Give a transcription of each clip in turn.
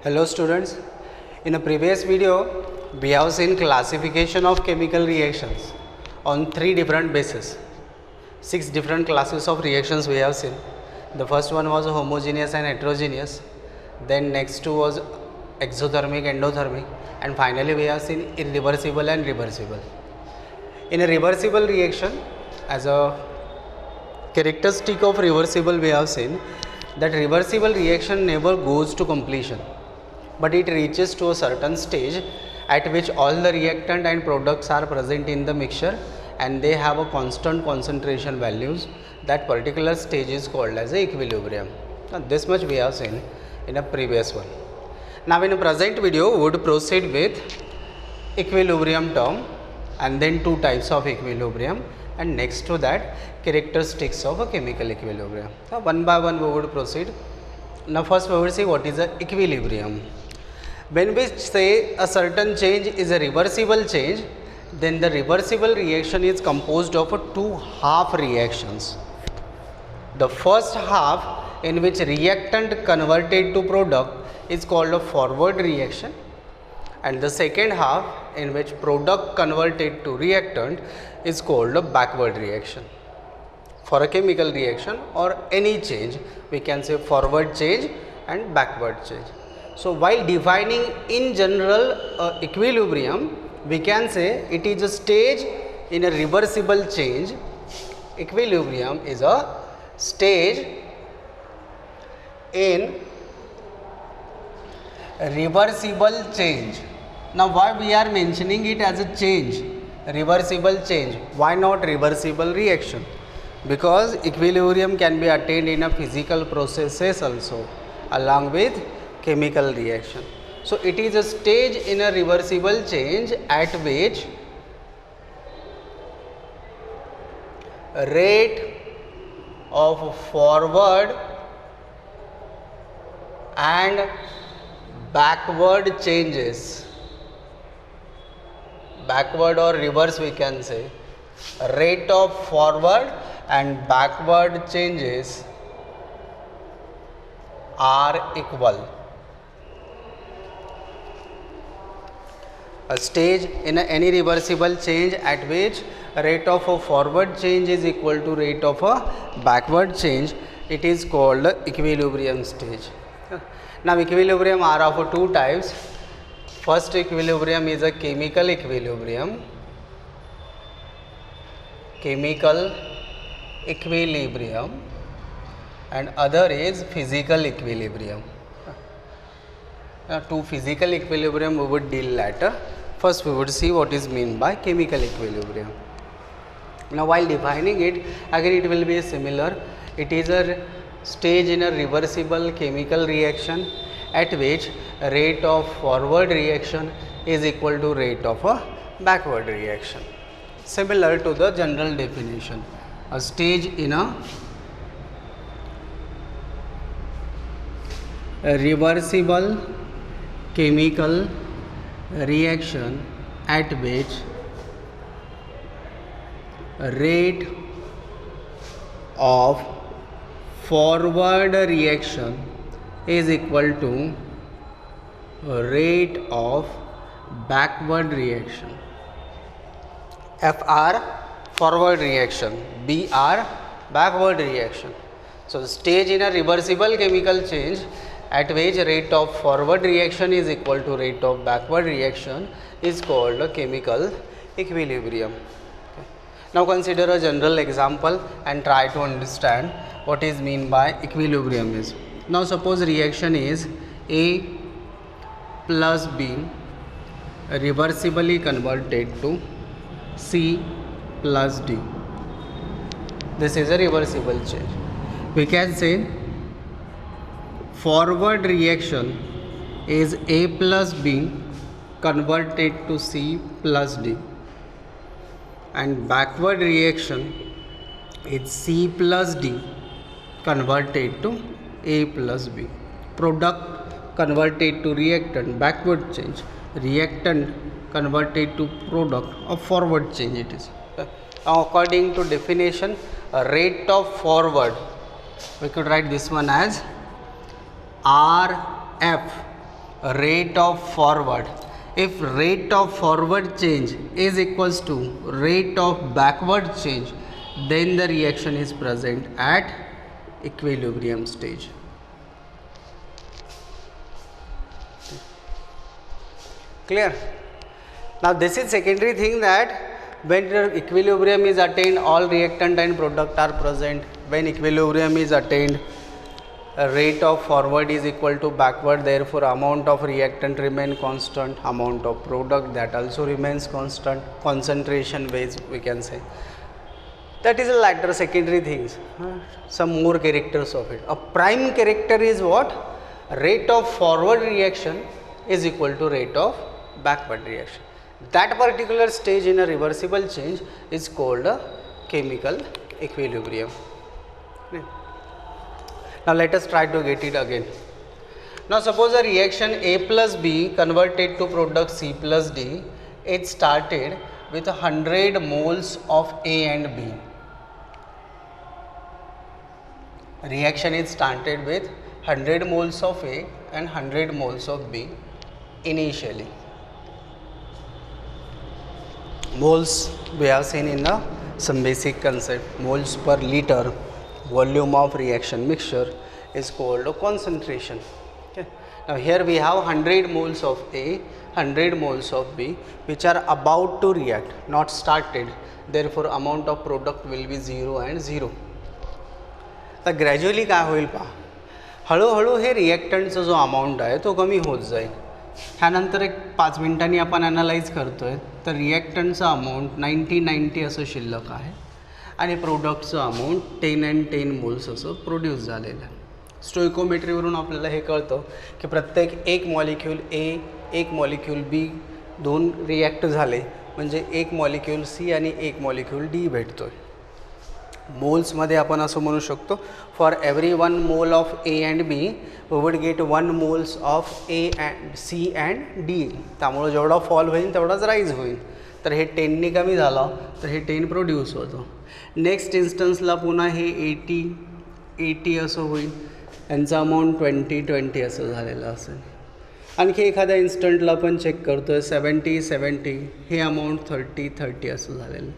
Hello students, in a previous video we have seen classification of chemical reactions on 3 different bases. 6 different classes of reactions we have seen. The first one was homogeneous and heterogeneous, then next two was exothermic, endothermic, and finally we have seen irreversible and reversible. In a reversible reaction, as a characteristic of reversible we have seen that reversible reaction never goes to completion, but it reaches to a certain stage at which all the reactant and products are present in the mixture and they have a constant concentration values. That particular stage is called as a equilibrium. Now, this much we have seen in a previous one. Now in a present video we would proceed with equilibrium term and then two types of equilibrium, and next to that characteristics of a chemical equilibrium. So one by one we would proceed. Now first we would see what is a equilibrium. When we say a certain change is a reversible change, then the reversible reaction is composed of two half reactions. The first half, in which reactant converted to product, is called a forward reaction, and the second half, in which product converted to reactant, is called a backward reaction. For a chemical reaction or any change, we can say forward change and backward change. So while defining in general equilibrium, we can say it is a stage in a reversible change. Equilibrium is a stage in reversible change. Now why we are mentioning it as a change, reversible change? Why not reversible reaction? Because equilibrium can be attained in a physical processes also along with chemical reaction. So it is a stage in a reversible change at which rate of forward and backward changes, backward or reverse we can say, rate of forward and backward changes are equal. A stage in any reversible change at which rate of a forward change is equal to rate of a backward change, it is called equilibrium stage. Now equilibrium are of two types. First equilibrium is a chemical equilibrium. Chemical equilibrium, and other is physical equilibrium. Now to physical equilibrium we would deal later. First we would see what is meant by chemical equilibrium. Now while defining it, again it will be similar. It is a stage in a reversible chemical reaction at which rate of forward reaction is equal to rate of a backward reaction. Similar to the general definition, a stage in a reversible chemical reaction at which rate of forward reaction is equal to rate of backward reaction. FR forward reaction, BR backward reaction. So stage in a reversible chemical change at which rate of forward reaction is equal to rate of backward reaction is called a chemical equilibrium. Okay. Now consider a general example and try to understand what is mean by equilibrium is. Now suppose reaction is A plus B reversibly converted to C plus D. This is a reversible change. We can say forward reaction is A plus B converted to C plus D, and backward reaction is C plus D converted to A plus B. Product converted to reactant, backward change. Reactant converted to product, or forward change it is. Now according to definition, rate of forward, we could write this one as RF rate of forward. If rate of forward change is equals to rate of backward change, then the reaction is present at equilibrium stage. Clear? Now this is secondary thing, that when the equilibrium is attained, all reactant and product are present. When equilibrium is attained, rate of forward is equal to backward, therefore amount of reactant remain constant, amount of product that also remains constant, concentration wise we can say. That is a latter secondary things, some more characters of it. A prime character is what? Rate of forward reaction is equal to rate of backward reaction. That particular stage in a reversible change is called a chemical equilibrium. Now let us try to get it again. Now suppose a reaction A plus B converted to product C plus D. It started with 100 moles of A and B. Reaction is started with 100 moles of A and 100 moles of B initially. Moles we have seen in some basic concept. Moles per liter volume of reaction mixture is called a concentration. Okay. Now here we have 100 moles of A, 100 moles of B, which are about to react, not started. Therefore amount of product will be 0 and 0. तर gradually काय होईल पहा, हळूहळू हे रिॲक्टंटचा जो amount आहे तो कमी होत जाईल. ह्यानंतर एक 5 मिनिटांनी आपण ॲनालाइज करतो आहे, तर रिॲक्टंटचा अमाऊंट 90 असं शिल्लक आहे आणि प्रोडक्टचं अमाऊंट 10 and 10 मोल्स असं प्रोड्यूस झालेलं आहे. स्टोइकोमेट्रीवरून आपल्याला हे कळतं की प्रत्येक एक मॉलिक्यूल ए, एक मॉलिक्यूल बी, दोन रिॲक्ट झाले म्हणजे एक मॉलिक्यूल सी आणि एक मॉलिक्यूल डी भेटतो आहे. मोल्समध्ये आपण असं म्हणू शकतो, for every 1 mole of A and B we would get 1 moles of A and C and D. त्यामुळे जेवढा फॉल होईल तेवढाच राईज होईल. तर हे 10ने कमी झालं तर हे 10 प्रोड्यूस होतं. नेक्स्ट इन्स्टन्सला पुन्हा हे 80 असं होईल, यांचा अमाऊंट 20 असं झालेलं असेल. आणखी एखाद्या इन्स्टंटला आपण चेक करतो आहे 70 हे अमाऊंट 30 असं झालेलं.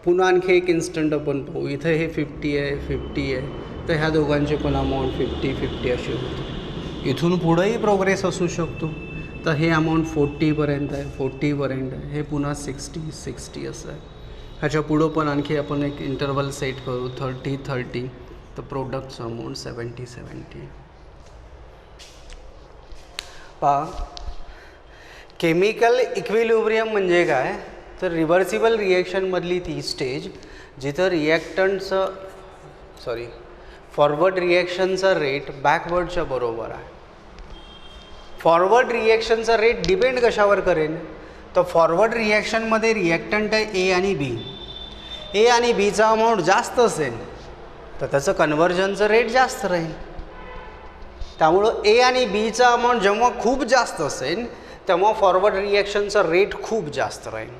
पुन्हा आणखी एक इन्स्टंट आपण पाहू, इथं हे 50 आहे, तर ह्या दोघांचे पण अमाऊंट 50 असे होते. इथून पुढंही प्रोग्रेस असू शकतो, तर हे अमाऊंट 40पर्यंत आहे, 40पर्यंत आहे, हे पुन्हा 60 असं आहे. ह्याच्या पुढं पण आणखी आपण एक इंटरवल सेट करू 30, तर प्रोडक्टचं अमाऊंट 70. पहा, केमिकल इक्विलिब्रियम म्हणजे काय, तर रिव्हर्सिबल रिॲक्शनमधली ती स्टेज जिथं फॉरवर्ड रिॲक्शनचा रेट बॅकवर्डच्या बरोबर आहे. फॉरवर्ड रिॲक्शनचा रेट डिपेंड कशावर करेल, तर फॉरवर्ड रिॲक्शनमध्ये रिॲक्टंट आहे ए आणि बी. ए आणि बीचा अमाऊंट जास्त असेल तर त्याचं कन्व्हर्जनचं रेट जास्त राहील. त्यामुळं ए आणि बीचा अमाऊंट जेव्हा खूप जास्त असेल तेव्हा फॉरवर्ड रिॲक्शनचा रेट खूप जास्त राहील.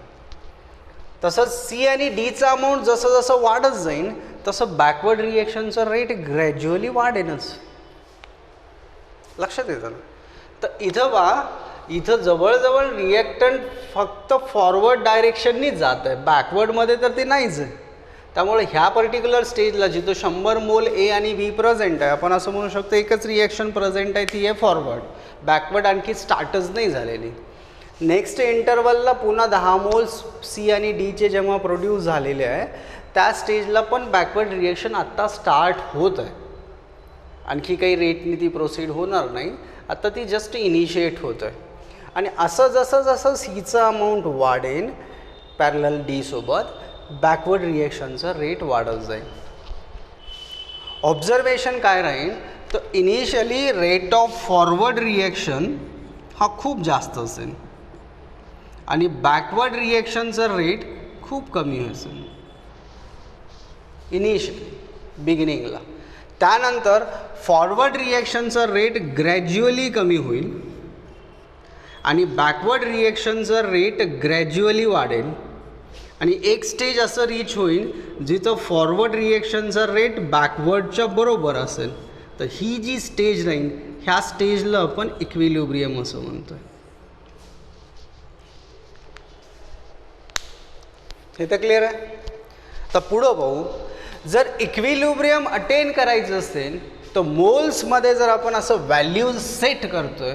तसंच सी आणि डीचा अमाऊंट जसं जसं वाढत जाईल तसं बॅकवर्ड रिॲक्शनचा रेट ग्रॅज्युअली वाढेनच. लक्षात येतं ना. तर इथं जवळजवळ रिॲक्टंट फक्त फॉरवर्ड डायरेक्शननीच जात आहे, बॅकवर्डमध्ये तर ते नाहीच आहे. त्यामुळे ह्या पर्टिक्युलर स्टेजला जिथं 100 मोल ए आणि बी प्रेझेंट आहे, आपण असं म्हणू शकतो एकच रिॲक्शन प्रेझेंट आहे, ती आहे फॉरवर्ड. बॅकवर्ड आणखी स्टार्टच नाही झालेली. नेक्स्ट इंटरवलला पुन्हा 10 मोल्स सी आणि डीचे जेव्हा प्रोड्यूस झालेले आहे त्या स्टेजला पण बॅकवर्ड रिॲक्शन आत्ता स्टार्ट होत आहे. आणखी काही रेटनी ती प्रोसीड होणार नाही, आत्ता ती जस्ट इनिशिएट होत आहे. आणि असं जसं सीचा अमाऊंट वाढेल पॅरलल डी सोबत बॅकवर्ड रिॲक्शनचा रेट वाढत जाईल. ऑब्झर्वेशन काय राहील, तर initially rate of forward reaction हा खूप जास्त असेल आणि बॅकवर्ड रिॲक्शनचा रेट खूप कमी असेल इनिशियली बिगिनिंगला. त्यानंतर फॉरवर्ड रिॲक्शनचा रेट ग्रॅज्युअली कमी होईल आणि बॅकवर्ड रिॲक्शनचा रेट ग्रॅज्युअली वाढेल आणि एक स्टेज असं रीच होईल जिथं फॉरवर्ड रिॲक्शनचा रेट बॅकवर्डच्या बरोबर असेल. तर ही जी स्टेज राहील ह्या स्टेजला आपण इक्विलिब्रियम असं म्हणतोय. हे तर क्लिअर आहे. आता पुढं पाहू, जर इक्विलिब्रियम अटेन करायचं असेल तर मोल्समध्ये जर आपण असं व्हॅल्यूज सेट करतोय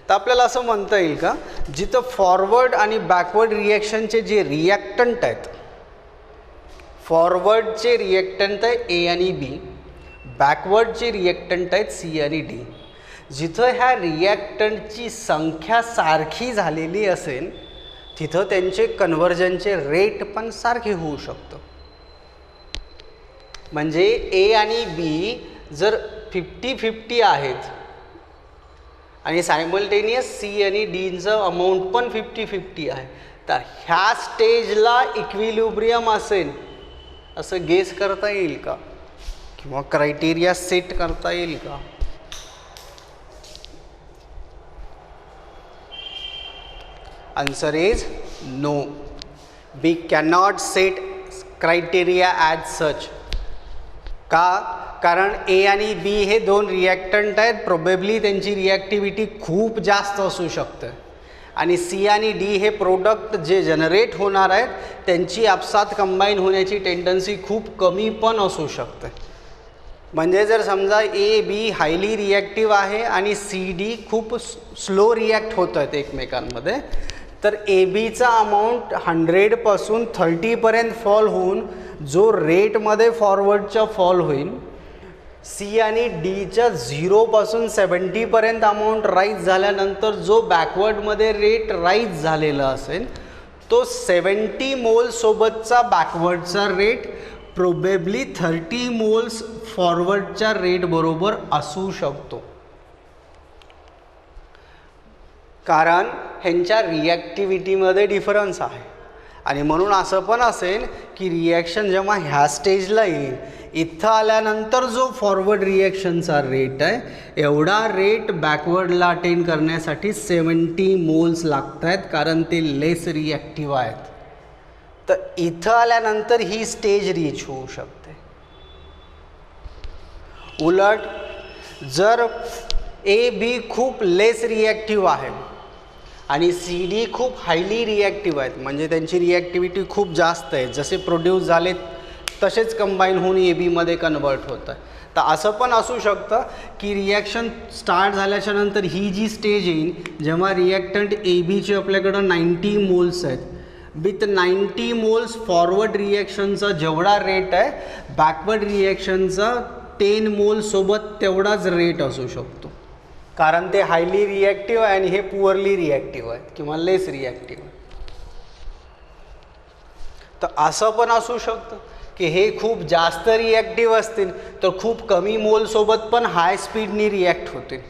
तर आपल्याला असं म्हणता येईल का, जिथं फॉरवर्ड आणि बॅकवर्ड रिॲक्शनचे जे रिॲक्टंट आहेत, फॉरवर्डचे रिॲक्टंट आहे ए आणि बी, बॅकवर्डचे रिॲक्टंट आहेत सी आणि डी, जिथं ह्या रिॲक्टंटची संख्या सारखी झालेली असेल तिथं त्यांचे कन्व्हर्जनचे रेट पण सारखे होऊ शकतं. म्हणजे ए आणि बी जर 50-50 आहेत आणि सायमल्टेनियस सी आणि डीचं अमाऊंट पण 50-50 आहे, तर ह्या स्टेजला इक्विलिब्रियम असेल असं गेस करता येईल का, किंवा क्रायटेरिया सेट करता येईल का? Answer is no. We cannot set criteria as such. का? कारण ए आणि बी हे दोन रिॲक्टंट आहेत, प्रोबेबली त्यांची रिॲक्टिव्हिटी खूप जास्त असू शकते, आणि सी आणि डी हे प्रोडक्ट जे जनरेट होणार आहेत त्यांची आपसात कंबाईन होण्याची टेंडन्सी खूप कमी पण असू शकते. म्हणजे जर समजा ए बी हायली रिॲक्टिव्ह आहे आणि सी डी खूप स्लो रिॲक्ट होत आहेत एकमेकांमध्ये, तर ए बीचा अमाऊंट 100पासून 30पर्यंत फॉल होऊन जो रेटमध्ये फॉरवर्डचा फॉल होईल, सी आणि डीच्या 0पासून 70पर्यंत अमाऊंट राईज झाल्यानंतर जो बॅकवर्डमध्ये रेट राईज झालेला असेल तो 70 मोल्ससोबतचा बॅकवर्डचा रेट प्रोबेबली 30 मोल्स फॉरवर्डच्या रेट बरोबर असू शकतो. कारण ह्यांच्या रिॲक्टिव्हिटीमध्ये डिफरन्स आहे, आणि म्हणून असं पण असेल की रिॲक्शन जेव्हा ह्या स्टेजला येईल, इथं आल्यानंतर जो फॉरवर्ड रिॲक्शनचा रेट आहे एवढा रेट बॅकवर्डला अटेन करण्यासाठी 70 मोल्स लागत आहेत, कारण ते लेस रिॲक्टिव्ह आहेत. तर इथं आल्यानंतर ही स्टेज रीच होऊ शकते. उलट जर ए बी खूप लेस रिॲक्टिव्ह आहे आणि सी डी खूप हायली रिॲक्टिव्ह आहेत, म्हणजे त्यांची रिॲक्टिव्हिटी खूप जास्त आहे, जसे प्रोड्यूस झाले तसेच कंबाईन होऊन ए बीमध्ये कन्वर्ट होत आहे, तर असं पण असू शकतं की रिॲक्शन स्टार्ट झाल्याच्या नंतर ही जी स्टेज येईल जेव्हा रिॲक्टंट ए बीचे आपल्याकडं 90 मोल्स आहेत, विथ 90 मोल्स फॉरवर्ड रिॲक्शनचा जेवढा रेट आहे बॅकवर्ड रिॲक्शनचा 10 मोल्ससोबत तेवढाच रेट असू शकतो, कारण ते हायली रिॲक्टिव्ह आहे आणि हे पुअरली रिॲक्टिव्ह आहेत किंवा लेस रिॲक्टिव्ह. तर असं पण असू शकतं की हे खूप जास्त रिॲक्टिव्ह असतील तर खूप कमी मोलसोबत पण हाय स्पीडनी रिॲक्ट होतील.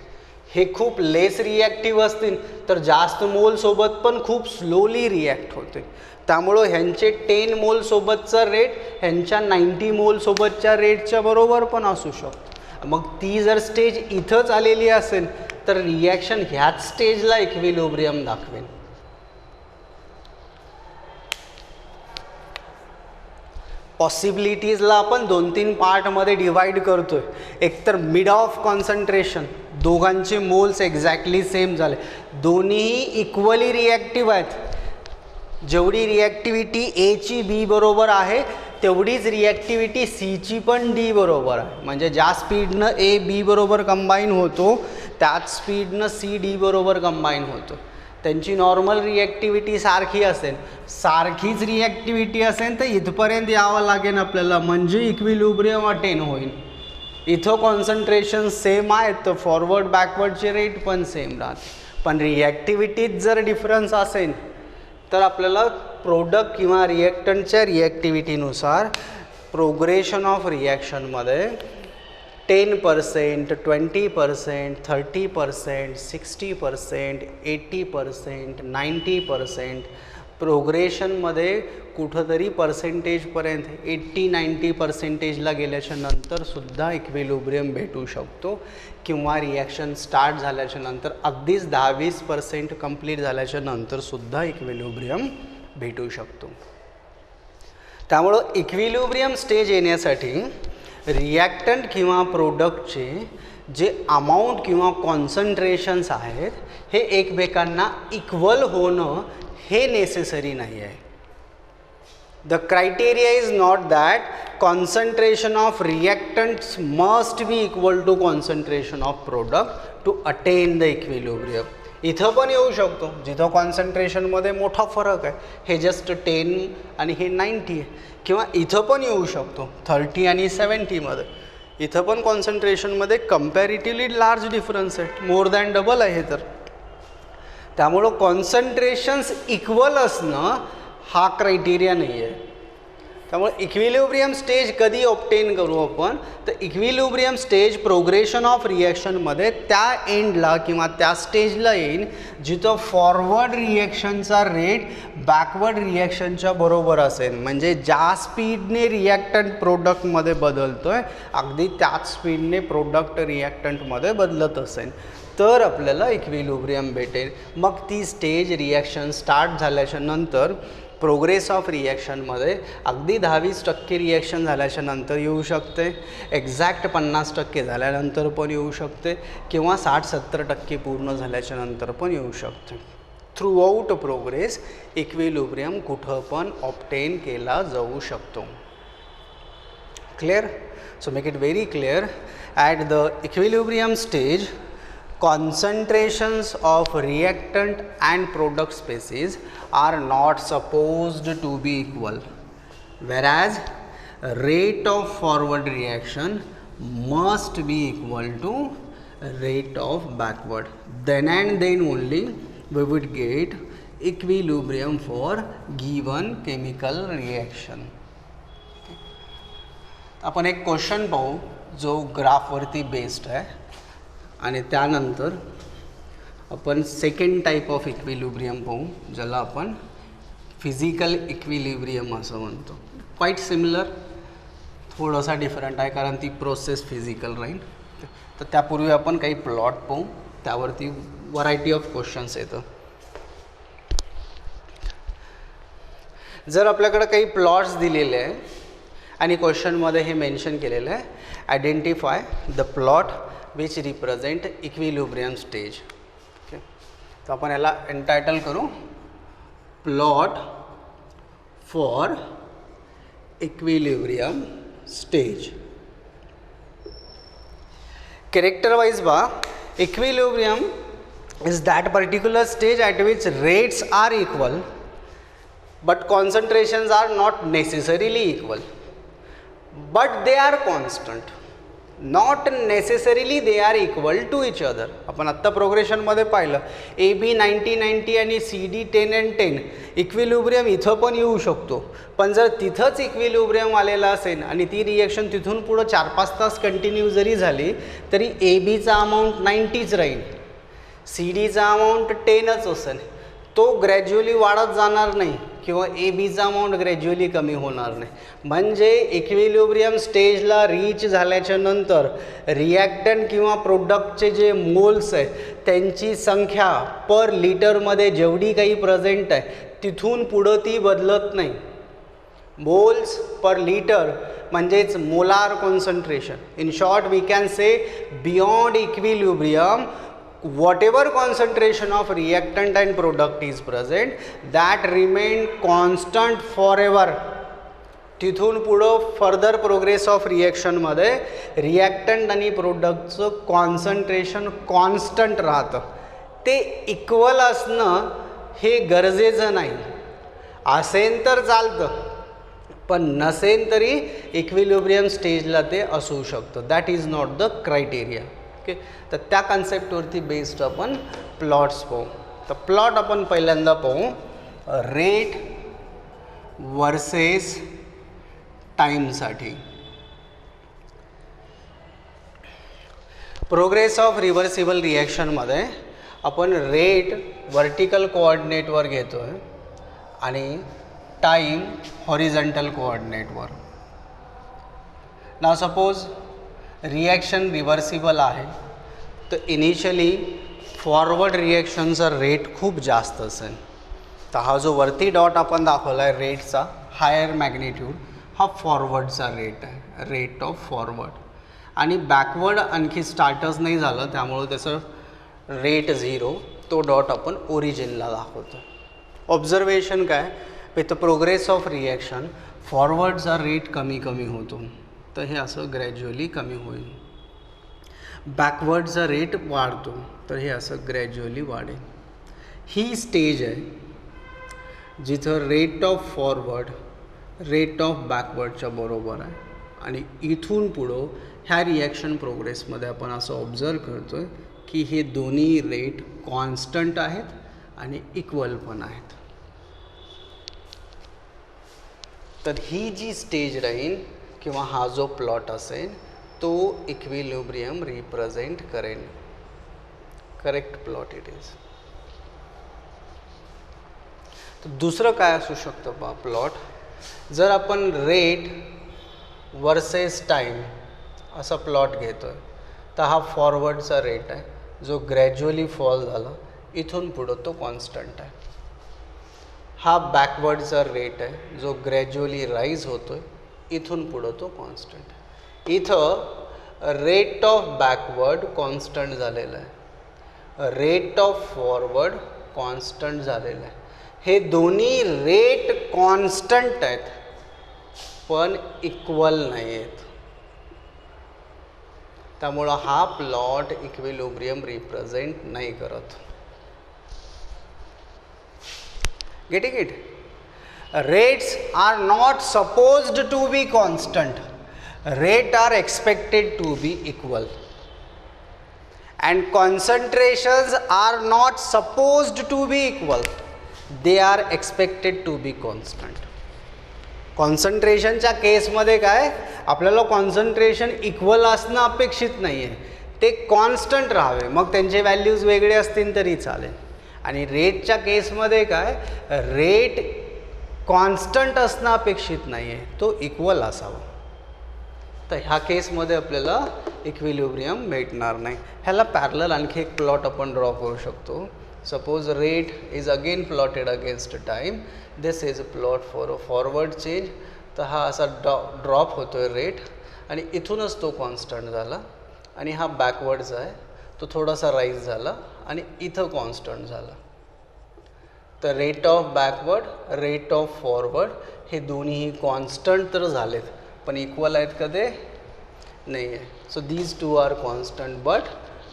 हे खूप लेस रिॲक्टिव्ह असतील तर जास्त मोलसोबत पण खूप स्लोली रिॲक्ट होतील. त्यामुळं ह्यांचे 10 मोलसोबतचा रेट ह्यांच्या 90 मोलसोबतच्या रेटच्या बरोबर पण असू शकतो. मग ती जर स्टेज इथंच आलेली असेल तर रिॲक्शन ह्याच स्टेजला इक्विलिब्रियम दाखवेल. पॉसिबिलिटीजला आपण 2-3 पार्टमध्ये डिवाइड करतोय. एक तर मिड ऑफ कॉन्सन्ट्रेशन, दोघांचे मोल्स एक्झॅक्टली सेम झाले, दोन्हीही इक्वली रिॲक्टिव्ह आहेत. जेवढी रिॲक्टिव्हिटी एची बी बरोबर आहे तेवढीच रिॲक्टिव्हिटी सीची पण डी बरोबर आहे. म्हणजे ज्या स्पीडनं ए बी बरोबर कंबाईन होतो त्याच स्पीडनं सी डी बरोबर कंबाईन होतो. त्यांची नॉर्मल रिॲक्टिव्हिटी सारखी असेल, सारखीच रिॲक्टिव्हिटी असेल तर इथपर्यंत यावं लागेल आपल्याला, म्हणजे इक्विलिब्रियम अटेन होईल. इथं कॉन्सन्ट्रेशन सेम आहेत तर फॉरवर्ड बॅकवर्डचे रेट पण सेम राहते. पण रिॲक्टिव्हिटीत जर डिफरन्स असेल तर आपल्याला प्रोडक्ट किंवा रिॲक्टंटच्या रिॲक्टिव्हिटीनुसार प्रोग्रेशन ऑफ रिॲक्शनमध्ये 10%, 20%, 30%, 60%, 80%, 90% प्रोग्रेशनमध्ये कुठंतरी पर्सेंटेजपर्यंत 80-90%ला गेल्याच्या नंतर सुद्धा इक्विलिब्रियम भेटू शकतो, किंवा रिॲक्शन स्टार्ट झाल्याच्या नंतर अगदीच 10-20% कंप्लीट झाल्याच्या नंतर सुद्धा इक्विलिब्रियम भेटू शकतो. त्यामुळं इक्विलिब्रियम स्टेज येण्यासाठी रिॲक्टंट किंवा प्रोडक्टचे जे अमाऊंट किंवा कॉन्सन्ट्रेशन्स आहेत हे एकमेकांना इक्वल होणं हे नेसेसरी नाही आहे. The criteria is not that concentration of reactants must be equal to concentration of product to attain the equilibrium. इथं पण येऊ शकतो जिथं कॉन्सन्ट्रेशनमध्ये मोठा फरक आहे, हे जस्ट 10 आणि हे 90 आहे. किंवा इथं पण येऊ शकतो 30 आणि 70मध्ये. इथं पण कॉन्सन्ट्रेशनमध्ये कम्पॅरेटिव्हली लार्ज डिफरन्स आहे, मोर दॅन डबल आहे. तर त्यामुळं कॉन्सन्ट्रेशन्स इक्वल असणं हा क्रायटेरिया नाही आहे. त्यामुळे इक्विलिब्रियम स्टेज कधी ऑब्टेन करू आपण, तर इक्विलिब्रियम स्टेज प्रोग्रेशन ऑफ रिॲक्शनमध्ये त्या एंडला किंवा त्या स्टेजला येईल जिथं फॉरवर्ड रिॲक्शनचा रेट बॅकवर्ड रिॲक्शनच्या बरोबर असेल. म्हणजे ज्या स्पीडने रिॲक्टंट प्रोडक्टमध्ये बदलतो आहे अगदी त्याच स्पीडने प्रोडक्ट रिॲक्टंटमध्ये बदलत असेल तर आपल्याला इक्विलिब्रियम भेटेल. मग ती स्टेज रिॲक्शन स्टार्ट झाल्याच्या नंतर प्रोग्रेस ऑफ रिॲक्शनमध्ये अगदी 10-20% रिॲक्शन झाल्याच्या नंतर येऊ शकते, एक्झॅक्ट 50% झाल्यानंतर पण येऊ शकते, किंवा 60-70% पूर्ण झाल्याच्या नंतर पण येऊ शकते. थ्रू आउट प्रोग्रेस इक्विलिब्रियम कुठं पण ऑब्टेन केला जाऊ शकतो. Clear? So make it very clear. At the equilibrium stage concentrations of reactant and product species are not supposed to be equal, whereas rate of forward reaction must be equal to rate of backward. Then and then only we would get equilibrium for given chemical reaction. आपण एक question पाहू जो ग्राफवरती based आहे आणि त्यानंतर आपण second type of equilibrium पाहू ज्याला आपण फिजिकल इक्विलिब्रियम असं म्हणतो. क्वाईट सिमिलर, थोडासा डिफरंट आहे कारण ती प्रोसेस फिजिकल राहील. तर त्यापूर्वी आपण काही प्लॉट पाहू, त्यावरती व्हरायटी ऑफ क्वेश्चन्स येतं. जर आपल्याकडे काही प्लॉट्स दिलेले आहे आणि क्वेश्चनमध्ये हे मेन्शन केलेलं आहे, identify the plot which represent equilibrium stage. Okay, तर आपण याला एंटायटल करू plot for equilibrium stage. Character wise बा, equilibrium is that particular stage at which rates are equal but concentrations are not necessarily equal, but they are constant, not necessarily they are equal to each other. आपण आत्ता प्रोग्रेशनमध्ये पाहिलं AB 90-90 आणि CD 10 and 10 equilibrium इथं पण येऊ शकतो, पण जर तिथंच इक्विलिब्रियम आलेला असेल आणि ती रिएक्शन तिथून पुढं 4-5 तास कंटिन्यू जरी झाली तरी ABचा अमाऊंट 90च राहील, CDचा अमाऊंट 10च असेल. तो ग्रॅज्युअली वाढत जाणार नाही किंवा ABचा अमाऊंट ग्रॅज्युअली कमी होणार नाही. म्हणजे इक्विलिब्रियम स्टेजला रीच झाल्याच्या नंतर रिॲक्टंट किंवा प्रोडक्टचे जे मोल्स आहेत त्यांची संख्या पर लिटरमध्ये जेवढी काही प्रेझेंट आहे तिथून पुढं ती बदलत नाही. मोल्स पर लिटर म्हणजेच molar concentration. In short we can say beyond equilibrium whatever concentration of reactant and product is present that remain constant forever. तिथून पुढं फर्दर प्रोग्रेस ऑफ रिॲक्शनमध्ये रिॲक्टंट आणि प्रोडक्टचं कॉन्सन्ट्रेशन कॉन्स्टंट राहतं. ते इक्वल असणं हे गरजेचं नाही. असेल तर चालतं पण नसेल तरी इक्विलिब्रियम स्टेजला ते असू शकतं. That is not the criteria. Okay, तर त्या कन्सेप्टवरती बेस्ड आपण प्लॉट्स पाहू. तर प्लॉट आपण पहिल्यांदा पाहू रेट वर्सेस टाईमसाठी. प्रोग्रेस ऑफ रिव्हर्सिबल रिॲक्शनमध्ये आपण रेट वर्टिकल कोऑर्डिनेटवर घेतो आहे आणि टाईम हॉरिझॉन्टल कोऑर्डिनेटवर. नाव सपोज रिॲक्शन रिव्हर्सिबल आहे तर इनिशियली फॉरवर्ड रिॲक्शनचा रेट खूप जास्त असेल. तर हा जो वरती डॉट आपण दाखवला आहे रेटचा हायर मॅग्निट्यूड हा फॉरवर्डचा रेट आहे, रेट ऑफ फॉरवर्ड. आणि बॅकवर्ड आणखी स्टार्टच नाही झालं, त्यामुळं त्याचं रेट 0, तो डॉट आपण ओरिजिनला दाखवतो. ऑब्झर्वेशन काय, विथ प्रोग्रेस ऑफ रिॲक्शन फॉरवर्डचा रेट कमी कमी होतो, तर हे असं ग्रॅज्युअली कमी होईल. बॅकवर्डचा रेट वाढतो, तर हे असं ग्रॅज्युअली वाढेल. ही स्टेज आहे जिथं rate of forward rate of बॅकवर्डच्या बरोबर आहे. आणि इथून पुढं ह्या रिॲक्शन प्रोग्रेसमध्ये आपण असं ऑब्झर्व करतो आहे की हे दोन्ही रेट कॉन्स्टंट आहेत आणि इक्वल पण आहेत. तर ही जी स्टेज राहील किंवा हा जो प्लॉट असेल तो इक्विलिब्रियम रिप्रेझेंट करेल. Correct plot it is. तर दुसरं काय असू शकतं पहा प्लॉट, जर आपण रेट वर्सेस टाईम असा प्लॉट घेतो आहे, तर हा फॉरवर्डचा रेट आहे जो ग्रॅज्युअली फॉल झाला, इथून पुढं तो कॉन्स्टंट आहे. हा बॅकवर्डचा रेट आहे जो ग्रॅज्युअली राईज होतो आहे, इथून पुढं तो कॉन्स्टंट आहे. इथं रेट ऑफ बॅकवर्ड कॉन्स्टंट झालेलं आहे, रेट ऑफ फॉरवर्ड कॉन्स्टंट झालेलं आहे. हे दोन्ही रेट कॉन्स्टंट आहेत पण इक्वल नाही आहेत, त्यामुळं हा प्लॉट इक्विलिब्रियम रिप्रेझेंट नाही करत. Getting it? Rates are not supposed to be constant. Rates are expected to be equal. And concentrations are not supposed to be equal. They are expected to be constant. कॉन्सन्ट्रेशनच्या केसमध्ये काय, आपल्याला concentration equal असणं अपेक्षित नाही आहे, ते constant राहावे, मग त्यांचे व्हॅल्यूज वेगळे असतील तरी चालेल. आणि रेटच्या केसमध्ये काय, रेट कॉन्स्टंट असणं अपेक्षित नाही आहे, तो इक्वल असावा. तर ह्या केसमध्ये आपल्याला इक्विलिब्रियम भेटणार नाही. ह्याला पॅरलल आणखी एक प्लॉट आपण ड्रॉ करू शकतो. Suppose rate is again plotted against time. This is a plot for a forward change. तर हा असा ड्रॉप होतो आहे रेट आणि इथूनच तो कॉन्स्टंट झाला. आणि हा बॅकवर्डचा आहे, तो थोडासा राईज झाला आणि इथं कॉन्स्टंट झाला. तर rate of backward rate of forward हे दोन्हीही कॉन्स्टंट तर झालेत पण इक्वल आहेत का ते नाही आहे. So these two are constant but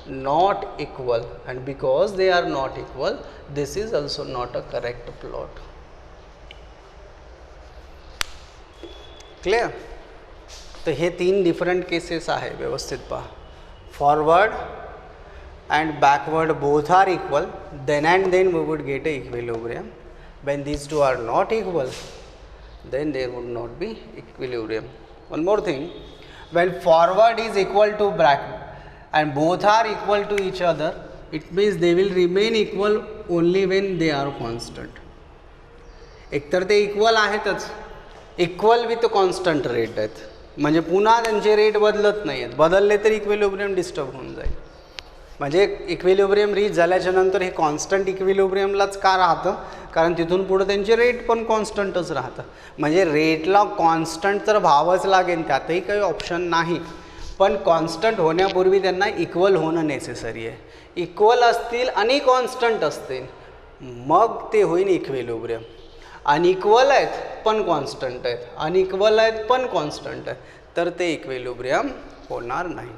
not equal, and because they are not equal this is also not a correct plot. Clear? तर हे 3 डिफरंट केसेस आहे, व्यवस्थित पहा. Forward and backward both are equal, then and then we would get a equilibrium. When these two are not equal, then there would not be equilibrium. One more thing, when forward is equal to backward and both are equal to each other, it means they will remain equal only when they are constant. एकतर ते equal आहेतच, equal with constant rate आहेत, म्हणजे पुन्हा त्यांचे rate बदलत नाही आहेत. बदलले तर इक्विलिब्रियम डिस्टर्ब होऊन जाईल. म्हणजे इक्विलिब्रियम रीच झाल्याच्या नंतर हे कॉन्स्टंट इक्विलिब्रियमलाच का राहतं, कारण तिथून पुढं त्यांचे रेट पण कॉन्स्टंटच राहतं. म्हणजे रेटला कॉन्स्टंट तर व्हावंच लागेल, त्यातही काही ऑप्शन नाही. पण कॉन्स्टंट होण्यापूर्वी त्यांना इक्वल होणं नेसेसरी आहे. इक्वल असतील आणि कॉन्स्टंट असतील मग ते होईल इक्विलिब्रियम. अनइक्वल आहेत पण कॉन्स्टंट आहेत, अनइक्वल आहेत पण कॉन्स्टंट आहेत, तर ते इक्विलिब्रियम होणार नाही.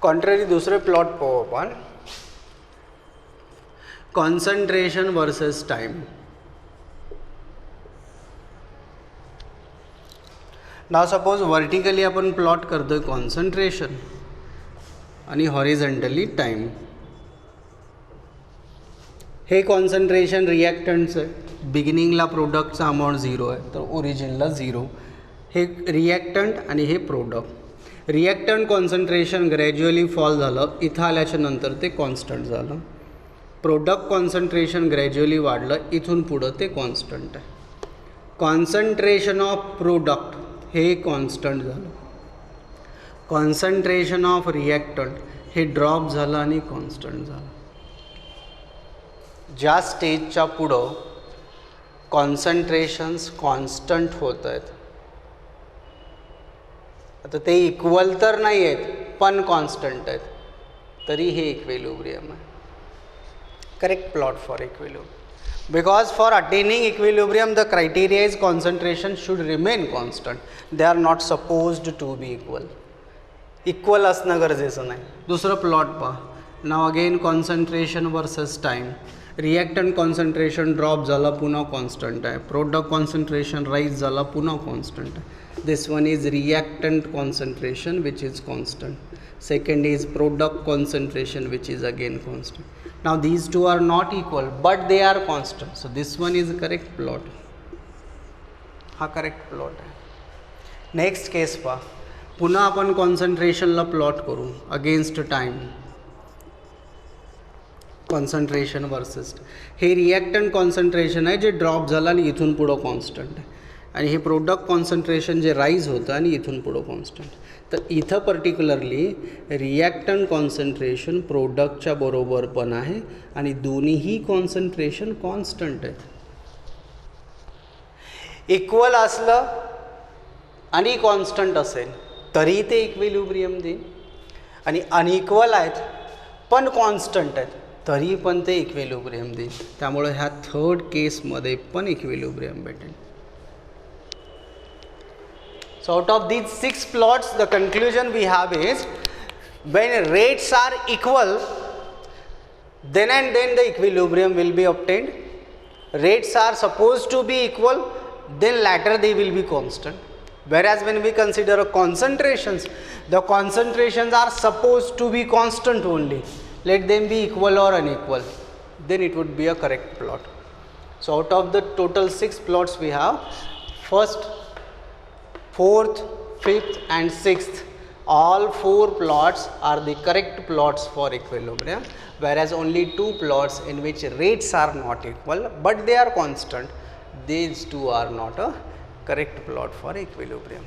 कॉन्ट्ररी दुसरे प्लॉट पाहू आपण. Concentration versus time. Now suppose vertically आपण प्लॉट करतोय कॉन्सन्ट्रेशन आणि हॉरिझॉन्टली टाईम. हे कॉन्सन्ट्रेशन रिॲक्टंटचं आहे. बिगिनिंगला प्रोडक्टचा अमाऊंट 0 आहे, तर ओरिजिनला 0. हे रिॲक्टंट आणि हे product. Reactant concentration gradually fall झालं, इथं आल्याच्या नंतर ते कॉन्स्टंट झालं. प्रोडक्ट कॉन्सन्ट्रेशन ग्रॅज्युअली वाढलं, इथून पुढं ते कॉन्स्टंट आहे. कॉन्सन्ट्रेशन ऑफ प्रोडक्ट हे कॉन्स्टंट झालं. कॉन्सन्ट्रेशन ऑफ रिॲक्टंट हे ड्रॉप झालं आणि कॉन्स्टंट झालं. ज्या स्टेजच्या पुढं कॉन्सन्ट्रेशन्स कॉन्स्टंट होत आहेत, आता ते इक्वल तर नाही आहेत पण कॉन्स्टंट आहेत, तरी हे इक्विलिब्रियम आहे. Correct plot for equilibrium. Because for attaining equilibrium the criteria is concentration should remain constant. They are not supposed to be equal. Equal असणं गरजेचं नाही. दुसरं प्लॉट पहा. Now again concentration versus time. Reactant concentration drop झाला पुन्हा constant आहे. Product concentration rise झाला पुन्हा constant आहे. This one is reactant concentration which is constant. Second is product concentration which is again constant. Now these two are not equal but they are constant. So this one is correct plot. हा correct plot आहे. Next case पहा. पुन्हा आपण कॉन्सन्ट्रेशनला plot करू against time. Concentration versus हे reactant concentration आहे जे drop झालं आणि इथून पुढं कॉन्स्टंट आहे, आणि हे प्रोडक्ट कॉन्सन्ट्रेशन जे राईज होतं आणि इथून पुढं कॉन्स्टंट. तर इथं पर्टिक्युलरली रिॲक्टंट कॉन्सन्ट्रेशन प्रोडक्टच्या बरोबर पण आहे आणि दोन्हीही कॉन्सन्ट्रेशन कॉन्स्टंट आहेत. इक्वल असलं आणि कॉन्स्टंट असेल तरी ते इक्विलिब्रियम देईल, आणि अनइक्वल आहेत पण कॉन्स्टंट आहेत तरी पण ते इक्विलिब्रियम देईल. त्यामुळे ह्या थर्ड केसमध्ये पण इक्विलिब्रियम भेटेल. So out of these 6 plots the conclusion we have is when rates are equal then and then the equilibrium will be obtained. Rates are supposed to be equal, then later they will be constant. Whereas when we consider concentrations, the concentrations are supposed to be constant only. Let them be equal or unequal, then it would be a correct plot. So out of the total 6 plots we have, first, 4th, 5th and 6th, all 4 plots are the correct plots for equilibrium, whereas only 2 plots in which rates are not equal but they are constant, these 2 are not a correct plot for equilibrium.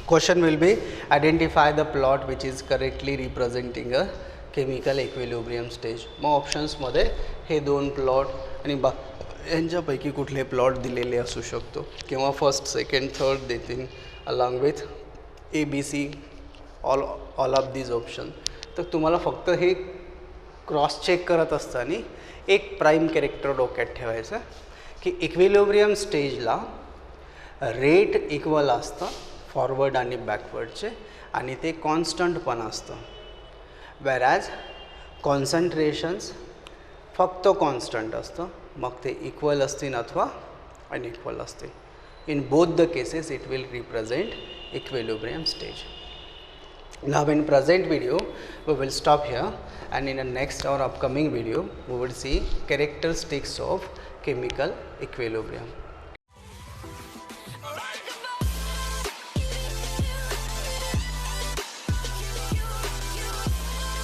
Question will be identify the plot which is correctly representing a chemical equilibrium stage. मग ऑप्शन्समध्ये हे 2 plot आणि यांच्यापैकी कुठले plot दिलेले असू शकतो किंवा first second third देतील along with ABC all of these option. तर तुम्हाला फक्त हे क्रॉस चेक करत असताना एक प्राईम कॅरेक्टर डोक्यात ठेवायचं की इक्विलिब्रियम स्टेजला रेट इक्वल असतं फॉरवर्ड आणि बॅकवर्डचे आणि ते कॉन्स्टंट पण असतं, whereas कॉन्सन्ट्रेशन्स फक्त कॉन्स्टंट असतं, मग ते इक्वल असतील अथवा अनइक्वल असतील. In both the cases it will represent equilibrium stage. Now in present video we will stop here, and in the next or upcoming video we will see characteristics of chemical equilibrium.